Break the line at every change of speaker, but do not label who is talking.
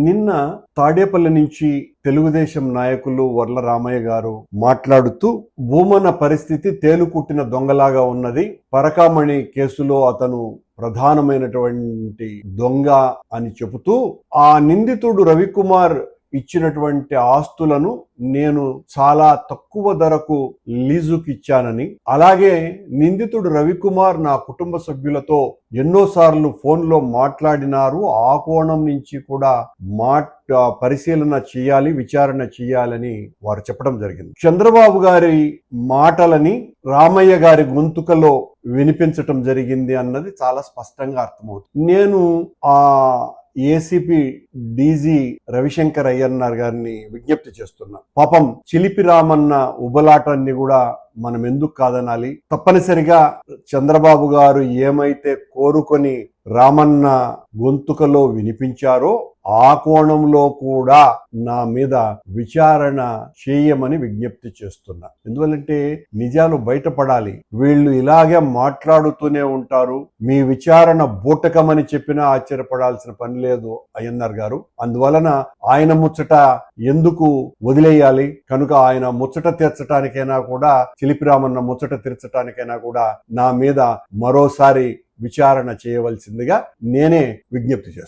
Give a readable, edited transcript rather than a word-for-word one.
నిన్న తాడేపల్లి నుంచి తెలుగుదేశం నాయకులు వర్ల రామయ్య గారు మాట్లాడుతూ భూమన పరిస్థితి తేలుకుట్టిన దొంగలాగా ఉన్నది, పరకామణి కేసులో అతను ప్రధానమైనటువంటి దొంగ అని చెబుతూ ఆ నిందితుడు రవికుమార్ ఇచ్చినటువంటి ఆస్తులను నేను చాలా తక్కువ ధరకు లీజుకి ఇచ్చానని, అలాగే నిందితుడు రవికుమార్ నా కుటుంబ సభ్యులతో ఎన్నోసార్లు ఫోన్లో మాట్లాడినారు, ఆ కోణం నుంచి కూడా పరిశీలన చేయాలి, విచారణ చేయాలని వారు చెప్పడం జరిగింది. చంద్రబాబు గారి మాటలని రామయ్య గారి గొంతుకలో వినిపించటం జరిగింది అన్నది చాలా స్పష్టంగా అర్థమవుతుంది. నేను ఆ ఏసీపీ డీజీ రవిశంకర్ అయ్యన్నార్ గారిని విజ్ఞప్తి చేస్తున్నా, పాపం చిలిపి రామన్న ఉబలాటాన్ని కూడా మనం ఎందుకు కాదనాలి? తప్పనిసరిగా చంద్రబాబు గారు ఏమైతే కోరుకొని రామన్న గొంతుకలో వినిపించారో ఆ కోణంలో కూడా నా మీద విచారణ చేయమని విజ్ఞప్తి చేస్తున్నా. ఎందువల్లంటే నిజాలు బయటపడాలి. వీళ్ళు ఇలాగే మాట్లాడుతూనే ఉంటారు, మీ విచారణ బూటకమని చెప్పినా ఆశ్చర్యపడాల్సిన పని లేదు అయ్యన్నార్ గారు. అందువలన ఆయన ముచ్చట ఎందుకు వదిలేయాలి? కనుక ఆయన ముచ్చట తీర్చడానికైనా కూడా, చిలిపిరామన్న ముచ్చట తీర్చడానికైనా కూడా నా మీద మరోసారి విచారణ చేయవలసిందిగా నేనే విజ్ఞప్తి చేస్తాను.